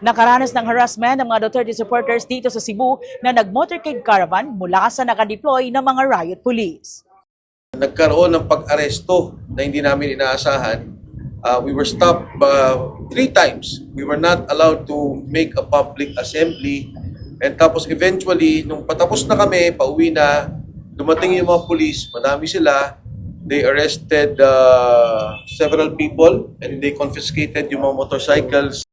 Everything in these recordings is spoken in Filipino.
Nakaranas ng harassment ng mga Duterte supporters dito sa Cebu na nag-motorcade caravan mula sa nakadeploy ng mga riot police. Nagkaroon ng pag-aresto na hindi namin inaasahan. We were stopped 3 times. We were not allowed to make a public assembly. And tapos eventually, nung patapos na kami, pauwi na, dumating yung mga police, madami sila. They arrested several people and they confiscated yung mga motorcycles.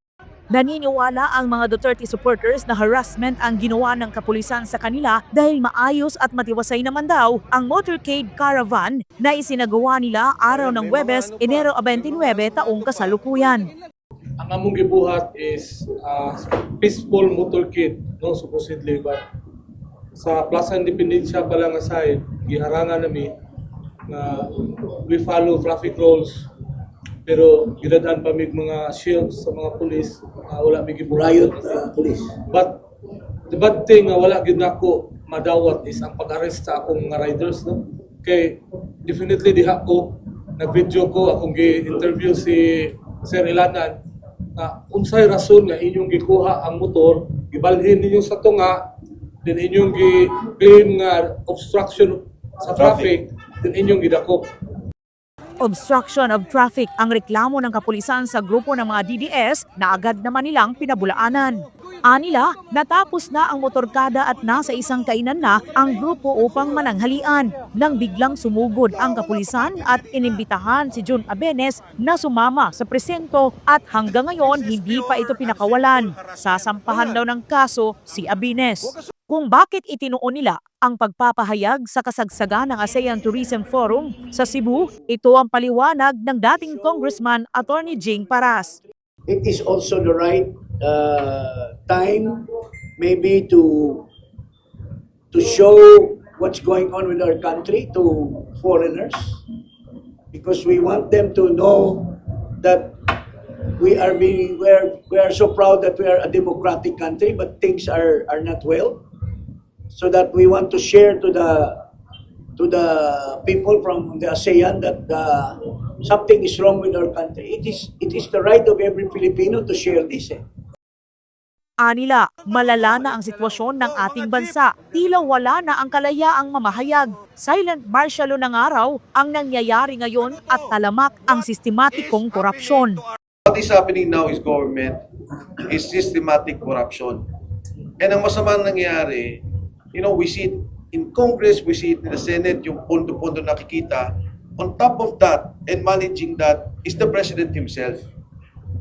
Naniniwala ang mga Duterte supporters na harassment ang ginawa ng kapulisan sa kanila dahil maayos at matiwasay naman daw ang motorcade caravan na isinagawa nila araw ng Huwebes, Enero 29 taong kasalukuyan. Ang among gibuhat is peaceful motorcade, no, supposedly, but sa Plaza Independencia pa lang aside, giharangan nami na we follow traffic rules, pero gidadaan pa mig mga shields sa mga pulis, wala mig gibuhat Police. But the bad thing nga wala gid nako madawat is ang pag-arrest sa akong mga riders, no. Kay definitely diha ko nag-video ko akong gi-interview si Sir Ilanan na unsay rason nga inyong gikuha ang motor, gibalhin ninyo sa tunga, then inyong gi-claim nga obstruction sa traffic, then inyong gidakop. Obstruction of traffic ang reklamo ng kapulisan sa grupo ng mga DDS na agad naman nilang pinabulaanan. Anila, natapos na ang motorkada at nasa isang kainan na ang grupo upang mananghalian nang biglang sumugod ang kapulisan at inimbitahan si Jun Abenes na sumama sa presento at hanggang ngayon hindi pa ito pinakawalan. Sasampahan daw ng kaso si Abenes. Kung bakit itinuon nila ang pagpapahayag sa kasagsagan ng ASEAN Tourism Forum sa Cebu, ito ang paliwanag ng dating Congressman Attorney Jing Paras. It is also the right time maybe to show what's going on with our country to foreigners, because we want them to know that we are so proud that we are a democratic country, but things are not well. So that we want to share to the people from the ASEAN that something is wrong with our country. It is the right of every Filipino to share this. Anila, malala na ang sitwasyon ng ating bansa. Tila wala na ang kalayaang mamahayag. Silent martial law ng araw ang nangyayari ngayon at talamak ang sistematikong korupsyon. What is happening now is government is systematic corruption. And ang masama nangyayari, we see it in Congress, we see it in the Senate, yung pondo-pondo nakikita. On top of that, and managing that, is the President himself.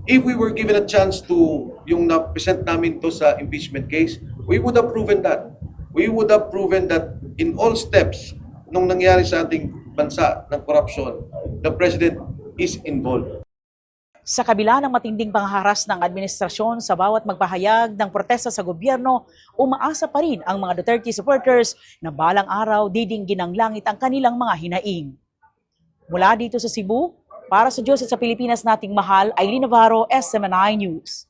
If we were given a chance to, yung na-present namin to sa impeachment case, we would have proven that. We would have proven that in all steps nung nangyari sa ating bansa ng corruption, the President is involved. Sa kabila ng matinding pangharas ng administrasyon sa bawat magpahayag ng protesta sa gobyerno, umaasa pa rin ang mga Duterte supporters na balang araw didinggin ng langit ang kanilang mga hinaing. Mula dito sa Cebu, para sa Diyos at sa Pilipinas nating mahal, Aileen Navarro, SMNI News.